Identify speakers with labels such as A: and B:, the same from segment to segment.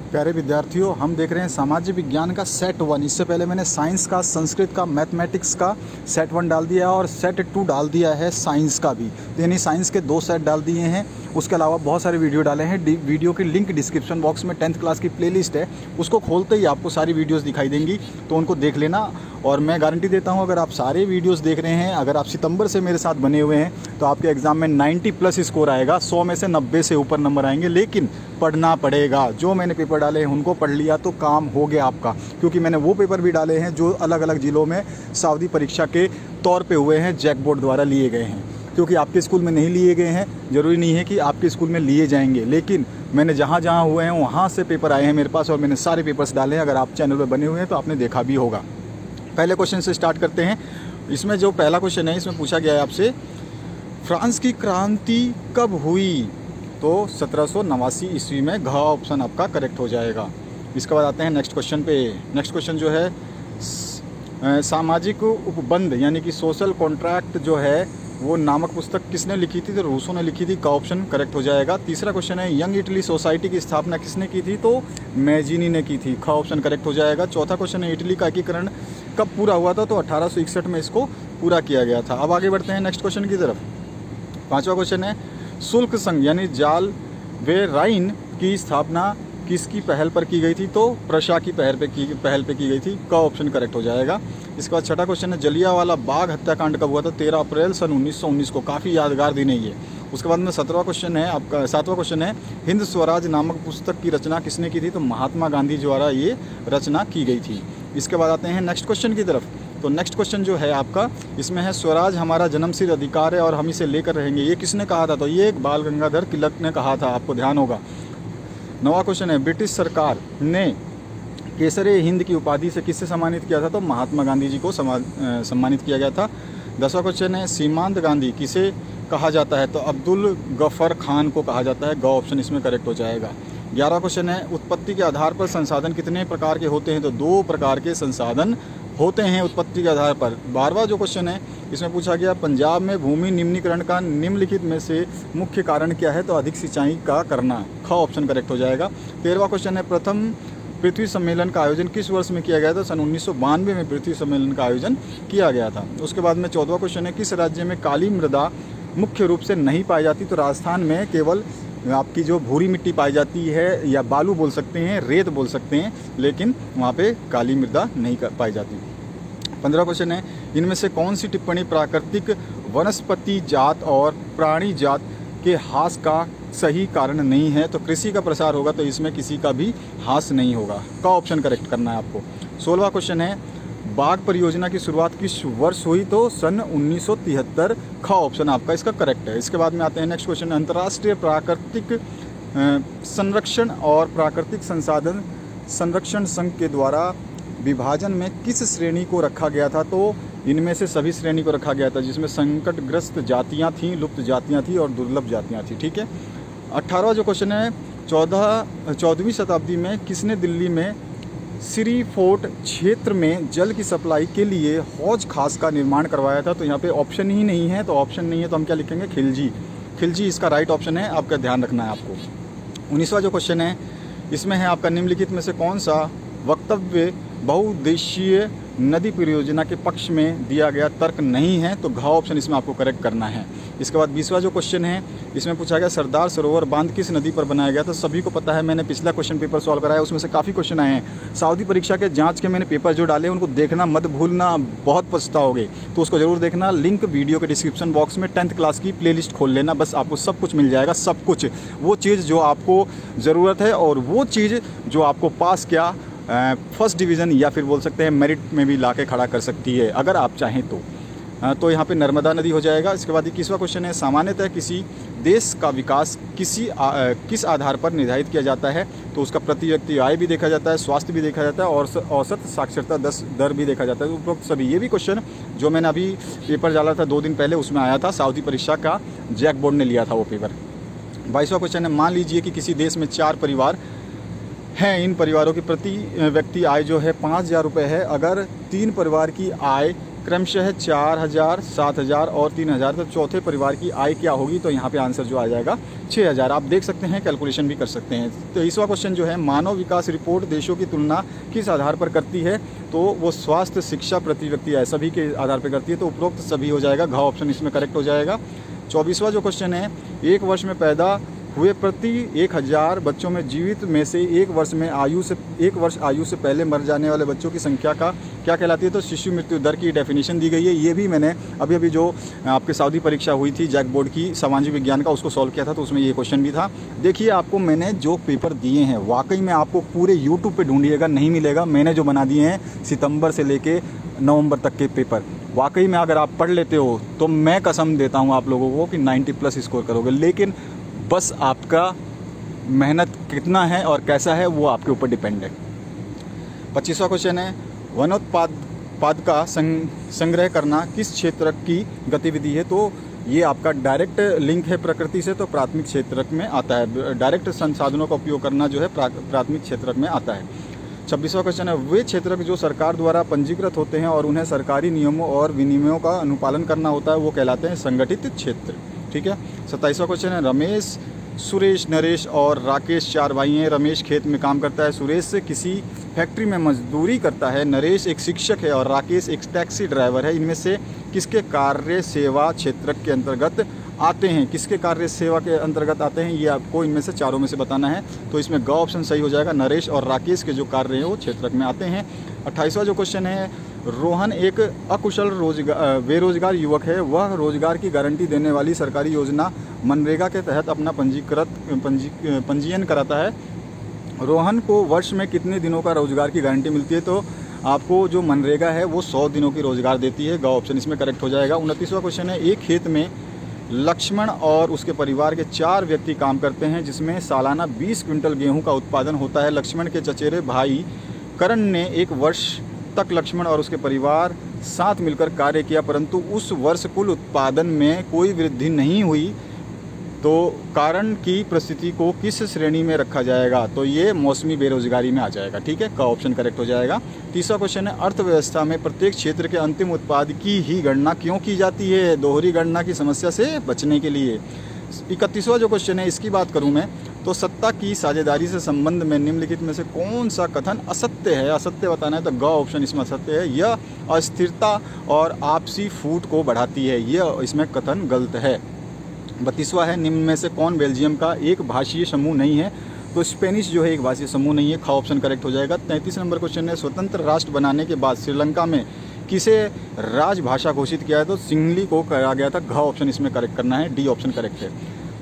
A: प्यारे विद्यार्थियों, हम देख रहे हैं सामाजिक विज्ञान का सेट 1। इससे पहले मैंने साइंस का, संस्कृत का, मैथमेटिक्स का सेट 1 डाल दिया और सेट 2 डाल दिया है साइंस का भी। तो यानी साइंस के 2 सेट डाल दिए हैं। उसके अलावा बहुत सारे वीडियो डाले हैं। वीडियो की लिंक डिस्क्रिप्शन बॉक्स में 10th क्लास की प्लेलिस्ट है, उसको खोलते ही आपको सारी वीडियोस दिखाई देंगी, तो उनको देख लेना। और मैं गारंटी देता हूं, अगर आप सारे वीडियोस देख रहे हैं, अगर आप सितंबर से मेरे साथ बने हुए हैं, तो आपके एग्ज़ाम में 90+ स्कोर आएगा। 100 में से 90 से ऊपर नंबर आएंगे। लेकिन पढ़ना पड़ेगा। जो मैंने पेपर डाले हैं उनको पढ़ लिया तो काम हो गया आपका, क्योंकि मैंने वो पेपर भी डाले हैं जो अलग अलग ज़िलों में सावधि परीक्षा के तौर पे हुए हैं, जैक बोर्ड द्वारा लिए गए हैं। क्योंकि आपके स्कूल में नहीं लिए गए हैं, ज़रूरी नहीं है कि आपके स्कूल में लिए जाएंगे, लेकिन मैंने जहाँ जहाँ हुए हैं वहाँ से पेपर आए हैं मेरे पास और मैंने सारे पेपर्स डाले हैं। अगर आप चैनल पर बने हुए हैं तो आपने देखा भी होगा। पहले क्वेश्चन से स्टार्ट करते हैं। इसमें जो पहला क्वेश्चन है, इसमें पूछा गया है आपसे, फ्रांस की क्रांति कब हुई? तो 1789 ईस्वी में। घ ऑप्शन आपका करेक्ट हो जाएगा। इसके बाद आते हैं नेक्स्ट क्वेश्चन पे। नेक्स्ट क्वेश्चन जो है, सामाजिक उपबंध यानी कि सोशल कॉन्ट्रैक्ट जो है वो नामक पुस्तक किसने लिखी थी? तो रूसो ने लिखी थी। का ऑप्शन करेक्ट हो जाएगा। तीसरा क्वेश्चन है, यंग इटली सोसाइटी की स्थापना किसने की थी? तो मैजिनी ने की थी। ख ऑप्शन करेक्ट हो जाएगा। चौथा क्वेश्चन है, इटली का एकीकरण कब पूरा हुआ था? तो 1861 में इसको पूरा किया गया था। अब आगे बढ़ते हैं नेक्स्ट क्वेश्चन की तरफ। पांचवा क्वेश्चन है, शुल्क संघ यानी जाल वे राइन की स्थापना किसकी पहल पर की गई थी? तो प्रशा की पहल पे की गई थी। का ऑप्शन करेक्ट हो जाएगा। इसके बाद छठा क्वेश्चन है, जलियांवाला बाग हत्याकांड कब हुआ था? 13 अप्रैल सन 1919 को। काफ़ी यादगार दिन है ये। उसके बाद में 7वां क्वेश्चन है आपका, 7वां क्वेश्चन है, हिंद स्वराज नामक पुस्तक की रचना किसने की थी? तो महात्मा गांधी द्वारा ये रचना की गई थी। इसके बाद आते हैं नेक्स्ट क्वेश्चन की तरफ। तो नेक्स्ट क्वेश्चन जो है आपका, इसमें है, स्वराज हमारा जन्मसिद्ध अधिकार है और हम इसे लेकर रहेंगे, ये किसने कहा था? तो ये बाल गंगाधर तिलक ने कहा था, आपको ध्यान होगा। 9वां क्वेश्चन है, ब्रिटिश सरकार ने केसरे हिंद की उपाधि से किससे सम्मानित किया था? तो महात्मा गांधी जी को सम्मानित किया गया था। 10वां क्वेश्चन है, सीमांत गांधी किसे कहा जाता है? तो अब्दुल गफर खान को कहा जाता है। ग ऑप्शन इसमें करेक्ट हो जाएगा। 11वां क्वेश्चन है, उत्पत्ति के आधार पर संसाधन कितने प्रकार के होते हैं? तो 2 प्रकार के संसाधन होते हैं उत्पत्ति के आधार पर। 12वां जो क्वेश्चन है, इसमें पूछा गया, पंजाब में भूमि निम्नीकरण का निम्नलिखित में से मुख्य कारण क्या है? तो अधिक सिंचाई का करना। ख ऑप्शन करेक्ट हो जाएगा। 13वां क्वेश्चन है, प्रथम पृथ्वी सम्मेलन का आयोजन किस वर्ष में किया गया था? सन 1992 में पृथ्वी सम्मेलन का आयोजन किया गया था। उसके बाद में 14वां क्वेश्चन है, किस राज्य में काली मृदा मुख्य रूप से नहीं पाई जाती? तो राजस्थान में केवल आपकी जो भूरी मिट्टी पाई जाती है, या बालू बोल सकते हैं, रेत बोल सकते हैं, लेकिन वहाँ पे काली मृदा नहीं पाई जाती। 15वां क्वेश्चन है, इनमें से कौन सी टिप्पणी प्राकृतिक वनस्पति जात और प्राणी जात के ह्रास का सही कारण नहीं है? तो कृषि का प्रसार होगा, तो इसमें किसी का भी ह्रास नहीं होगा। का ऑप्शन करेक्ट करना है आपको। 16वां क्वेश्चन है, बाघ परियोजना की शुरुआत किस वर्ष हुई? तो सन 1973। ख ऑप्शन आपका इसका करेक्ट है। इसके बाद में आते हैं नेक्स्ट क्वेश्चन, अंतर्राष्ट्रीय प्राकृतिक संरक्षण और प्राकृतिक संसाधन संरक्षण संघ के द्वारा विभाजन में किस श्रेणी को रखा गया था? तो इनमें से सभी श्रेणी को रखा गया था, जिसमें संकटग्रस्त जातियां थीं, लुप्त जातियां थीं और दुर्लभ जातियां थीं। ठीक है। 18वां जो क्वेश्चन है, 14वीं शताब्दी में किसने दिल्ली में श्री फोर्ट क्षेत्र में जल की सप्लाई के लिए हौज खास का निर्माण करवाया था? तो यहाँ पे ऑप्शन ही नहीं है, तो ऑप्शन नहीं है तो हम क्या लिखेंगे? खिलजी। खिलजी इसका राइट ऑप्शन है, आपका ध्यान रखना है आपको। 19वां जो क्वेश्चन है, इसमें है आपका, निम्नलिखित में से कौन सा वक्तव्य बहुउद्देशीय नदी परियोजना के पक्ष में दिया गया तर्क नहीं है? तो घ ऑप्शन इसमें आपको करेक्ट करना है। इसके बाद 20वां जो क्वेश्चन है, इसमें पूछा गया, सरदार सरोवर बांध किस नदी पर बनाया गया? तो सभी को पता है, मैंने पिछला क्वेश्चन पेपर सॉल्व कराया, उसमें से काफ़ी क्वेश्चन आए हैं। सावधि परीक्षा के जांच के मैंने पेपर जो डाले उनको देखना मत भूलना, बहुत पछताओगे, तो उसको जरूर देखना। लिंक वीडियो के डिस्क्रिप्शन बॉक्स में 10th क्लास की प्लेलिस्ट खोल लेना, बस आपको सब कुछ मिल जाएगा। सब कुछ, वो चीज़ जो आपको ज़रूरत है और वो चीज़ जो आपको पास क्या फर्स्ट डिवीज़न या फिर बोल सकते हैं मेरिट में भी ला के खड़ा कर सकती है, अगर आप चाहें तो यहाँ पे नर्मदा नदी हो जाएगा। इसके बाद 21वां क्वेश्चन है, सामान्यतः किसी देश का विकास किस आधार पर निर्धारित किया जाता है? तो उसका प्रति व्यक्ति आय भी देखा जाता है, स्वास्थ्य भी देखा जाता है और औसत साक्षरता दर भी देखा जाता है। उपरोक्त सभी ये भी क्वेश्चन जो मैंने अभी पेपर डाला था 2 दिन पहले, उसमें आया था, सावधि परीक्षा का जैक बोर्ड ने लिया था वो पेपर। 22वां क्वेश्चन है, मान लीजिए कि किसी देश में 4 परिवार हैं, इन परिवारों की प्रति व्यक्ति आय जो है 5,000 रुपये है। अगर 3 परिवार की आय क्रमशः 4,000, 7,000 और 3,000। तो चौथे परिवार की आय क्या होगी, तो यहाँ पे आंसर जो आ जाएगा 6,000। आप देख सकते हैं, कैलकुलेशन भी कर सकते हैं। 23वां क्वेश्चन जो है, मानव विकास रिपोर्ट देशों की तुलना किस आधार पर करती है, तो वो स्वास्थ्य, शिक्षा, प्रति व्यक्ति आय सभी के आधार पर करती है। तो उपरोक्त सभी हो जाएगा, घ ऑप्शन इसमें करेक्ट हो जाएगा। 24वां जो क्वेश्चन है, एक वर्ष में पैदा हुए प्रति 1,000 बच्चों में जीवित में से एक वर्ष आयु से पहले मर जाने वाले बच्चों की संख्या का क्या कहलाती है, तो शिशु मृत्यु दर की डेफिनेशन दी गई है। ये भी मैंने अभी जो आपके सऊदी परीक्षा हुई थी जैक बोर्ड की सामाजिक विज्ञान का, उसको सॉल्व किया था, तो उसमें ये क्वेश्चन भी था। देखिए, आपको मैंने जो पेपर दिए हैं वाकई में आपको पूरे यूट्यूब पे ढूंढिएगा, नहीं मिलेगा। मैंने जो बना दिए हैं सितंबर से लेके नवंबर तक के पेपर, वाकई में अगर आप पढ़ लेते हो तो मैं कसम देता हूँ आप लोगों को कि 90+ स्कोर करोगे। लेकिन बस आपका मेहनत कितना है और कैसा है वो आपके ऊपर डिपेंड है। 25वां क्वेश्चन है, वनोत्पाद का संग्रह करना किस क्षेत्र की गतिविधि है, तो ये आपका डायरेक्ट लिंक है प्रकृति से, तो प्राथमिक क्षेत्र में आता है। डायरेक्ट संसाधनों का उपयोग करना जो है प्राथमिक क्षेत्र में आता है। 26वां क्वेश्चन है, वे क्षेत्र जो सरकार द्वारा पंजीकृत होते हैं और उन्हें सरकारी नियमों और विनियमों का अनुपालन करना होता है, वो कहलाते हैं संगठित क्षेत्र। ठीक है। 27वां क्वेश्चन है, रमेश, सुरेश, नरेश और राकेश 4 भाई हैं। रमेश खेत में काम करता है, सुरेश किसी फैक्ट्री में मजदूरी करता है, नरेश एक शिक्षक है और राकेश एक टैक्सी ड्राइवर है। इनमें से किसके कार्य सेवा क्षेत्र के अंतर्गत आते हैं, किसके कार्य सेवा के अंतर्गत आते हैं, ये आपको इनमें से चारों में से बताना है। तो इसमें ग ऑप्शन सही हो जाएगा, नरेश और राकेश के जो कार्य हैं वो क्षेत्र में आते हैं। 28वां जो क्वेश्चन है, रोहन एक अकुशल बेरोजगार युवक है, वह रोजगार की गारंटी देने वाली सरकारी योजना मनरेगा के तहत अपना पंजीयन कराता है। रोहन को वर्ष में कितने दिनों का रोजगार की गारंटी मिलती है, तो आपको जो मनरेगा है वो 100 दिनों की रोजगार देती है। ग ऑप्शन इसमें करेक्ट हो जाएगा। 29वां क्वेश्चन है, एक खेत में लक्ष्मण और उसके परिवार के 4 व्यक्ति काम करते हैं, जिसमें सालाना 20 क्विंटल गेहूं का उत्पादन होता है। लक्ष्मण के चचेरे भाई करण ने एक वर्ष तक लक्ष्मण और उसके परिवार साथ मिलकर कार्य किया, परंतु उस वर्ष कुल उत्पादन में कोई वृद्धि नहीं हुई, तो कारण की परिस्थिति को किस श्रेणी में रखा जाएगा, तो ये मौसमी बेरोजगारी में आ जाएगा। ठीक है, का ऑप्शन करेक्ट हो जाएगा। 30वां क्वेश्चन है, अर्थव्यवस्था में प्रत्येक क्षेत्र के अंतिम उत्पाद की ही गणना क्यों की जाती है, दोहरी गणना की समस्या से बचने के लिए। 31वां जो क्वेश्चन है, इसकी बात करूं मैं, तो सत्ता की साझेदारी से संबंध में निम्नलिखित में से कौन सा कथन असत्य है, असत्य बताना है, तो ग ऑप्शन इसमें असत्य है। यह अस्थिरता और आपसी फूट को बढ़ाती है, यह इसमें कथन गलत है। 32वां है, निम्न में से कौन बेल्जियम का एक भाषीय समूह नहीं है, तो स्पेनिश जो है एक भाषीय समूह नहीं है। ख ऑप्शन करेक्ट हो जाएगा। 33 नंबर क्वेश्चन है, स्वतंत्र राष्ट्र बनाने के बाद श्रीलंका में किसे राजभाषा घोषित किया है, तो सिंहली को कहा गया था। घ ऑप्शन इसमें करेक्ट करना है, डी ऑप्शन करेक्ट है।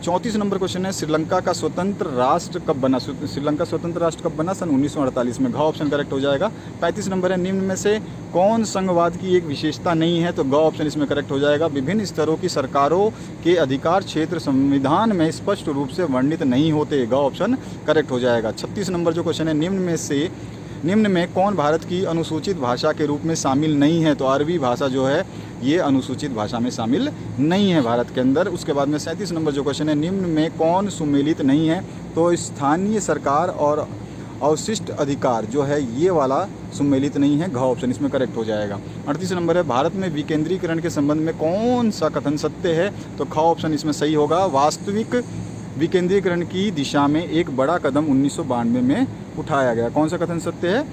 A: 34 नंबर क्वेश्चन है, श्रीलंका का स्वतंत्र राष्ट्र कब बना, श्रीलंका स्वतंत्र राष्ट्र कब बना, सन 1948 में। घ ऑप्शन करेक्ट हो जाएगा। 35 नंबर है, निम्न में से कौन संघवाद की एक विशेषता नहीं है, तो ग ऑप्शन इसमें करेक्ट हो जाएगा। विभिन्न स्तरों की सरकारों के अधिकार क्षेत्र संविधान में स्पष्ट रूप से वर्णित नहीं होते, ग ऑप्शन करेक्ट हो जाएगा। 36 नंबर जो क्वेश्चन है, निम्न में कौन भारत की अनुसूचित भाषा के रूप में शामिल नहीं है, तो अरबी भाषा जो है ये अनुसूचित भाषा में शामिल नहीं है भारत के अंदर। उसके बाद में 37 नंबर जो क्वेश्चन है, निम्न में कौन सुमेलित नहीं है, तो स्थानीय सरकार और अवशिष्ट अधिकार जो है ये वाला सुमेलित नहीं है, घ ऑप्शन इसमें करेक्ट हो जाएगा। 38 नंबर है, भारत में विकेंद्रीकरण के संबंध में कौन सा कथन सत्य है, तो ख ऑप्शन इसमें सही होगा। वास्तविक विकेंद्रीकरण की दिशा में एक बड़ा कदम 1992 में उठाया गया, कौन सा कथन सत्य है,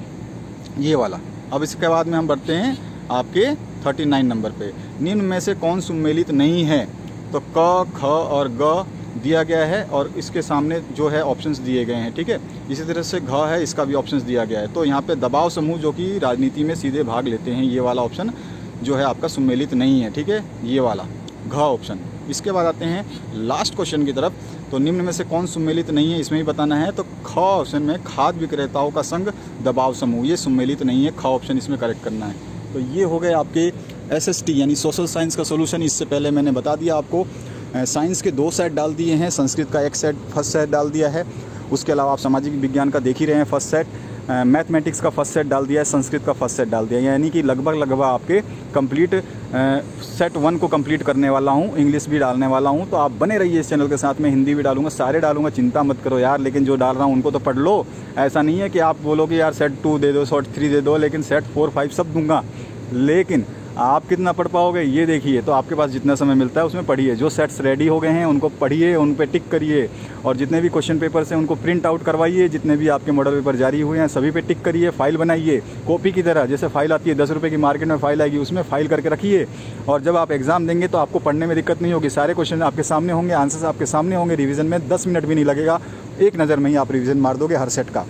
A: ये वाला। अब इसके बाद में हम बढ़ते हैं आपके 39 नंबर पे, निम्न में से कौन सुमेलित नहीं है, तो क, ख और ग दिया गया है और इसके सामने जो है ऑप्शंस दिए गए हैं। ठीक है, इसी तरह से घ है, इसका भी ऑप्शंस दिया गया है। तो यहाँ पे दबाव समूह जो कि राजनीति में सीधे भाग लेते हैं, ये वाला ऑप्शन जो है आपका सुमेलित नहीं है। ठीक है, ये वाला घ ऑप्शन। इसके बाद आते हैं लास्ट क्वेश्चन की तरफ, तो निम्न में से कौन सुमेलित नहीं है, इसमें ही बताना है, तो ख ऑप्शन में खाद्य विक्रेताओं का संघ दबाव समूह, ये सुमेलित नहीं है, ख ऑप्शन इसमें करेक्ट करना है। तो ये हो गए आपके SST यानी सोशल साइंस का सोल्यूशन। इससे पहले मैंने बता दिया आपको, साइंस के 2 सेट डाल दिए हैं, संस्कृत का 1 सेट फर्स्ट सेट डाल दिया है, उसके अलावा आप सामाजिक विज्ञान का देख ही रहे हैं फर्स्ट सेट, मैथमेटिक्स का फर्स्ट सेट डाल दिया है, संस्कृत का फर्स्ट सेट डाल दिया है, यानी कि लगभग आपके कंप्लीट सेट 1 को कंप्लीट करने वाला हूँ। इंग्लिश भी डालने वाला हूँ, तो आप बने रहिए इस चैनल के साथ में। हिंदी भी डालूंगा, सारे डालूंगा, चिंता मत करो यार, लेकिन जो डाल रहा हूँ उनको तो पढ़ लो। ऐसा नहीं है कि आप बोलो कि यार सेट 2 दे दो, सेट 3 दे दो, लेकिन सेट 4, 5 सब दूंगा, लेकिन आप कितना पढ़ पाओगे ये देखिए। तो आपके पास जितना समय मिलता है उसमें पढ़िए। जो सेट्स रेडी हो गए हैं उनको पढ़िए, उन पे टिक करिए, और जितने भी क्वेश्चन पेपर्स हैं उनको प्रिंट आउट करवाइए। जितने भी आपके मॉडल पेपर जारी हुए हैं सभी पे टिक करिए, फाइल बनाइए कॉपी की तरह। जैसे फाइल आती है 10 रुपये की मार्केट में फाइल आएगी, उसमें फाइल करके रखिए। और जब आप एग्जाम देंगे तो आपको पढ़ने में दिक्कत नहीं होगी। सारे क्वेश्चन आपके सामने होंगे, आंसर्स आपके सामने होंगे। रिवीजन में 10 मिनट भी नहीं लगेगा, एक नज़र में ही आप रिवीजन मार दोगे हर सेट का।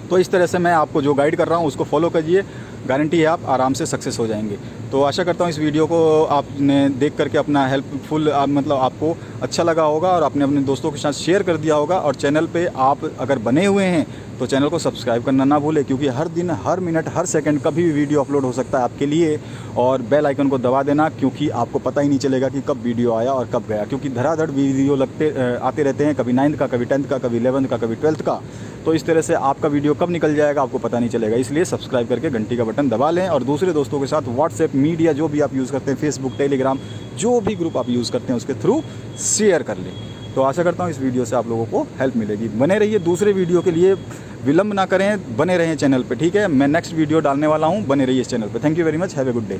A: तो इस तरह से मैं आपको जो गाइड कर रहा हूँ उसको फॉलो करिए, गारंटी है आप आराम से सक्सेस हो जाएंगे। तो आशा करता हूँ इस वीडियो को आपने देख करके अपना हेल्पफुल मतलब आपको अच्छा लगा होगा और आपने अपने दोस्तों के साथ शेयर कर दिया होगा। और चैनल पे आप अगर बने हुए हैं तो चैनल को सब्सक्राइब करना ना भूलें, क्योंकि हर दिन, हर मिनट, हर सेकंड कभी भी वीडियो अपलोड हो सकता है आपके लिए। और बेल आइकन को दबा देना, क्योंकि आपको पता ही नहीं चलेगा कि कब वीडियो आया और कब गया, क्योंकि धड़ाधड़ वीडियो आते रहते हैं, कभी 9th का, कभी 10th का, कभी 11th का, कभी 12th का। तो इस तरह से आपका वीडियो कब निकल जाएगा आपको पता नहीं चलेगा। इसलिए सब्सक्राइब करके घंटी का बटन दबा लें और दूसरे दोस्तों के साथ व्हाट्सएप, मीडिया जो भी आप यूज़ करते हैं, फेसबुक, टेलीग्राम, जो भी ग्रुप आप यूज़ करते हैं उसके थ्रू शेयर कर लें। तो आशा करता हूँ इस वीडियो से आप लोगों को हेल्प मिलेगी। बने रहिए, दूसरे वीडियो के लिए विलंब ना करें, बने रहें चैनल पे, ठीक है। मैं नेक्स्ट वीडियो डालने वाला हूँ, बने रहिए इस चैनल पे। Thank you very much, have a good day.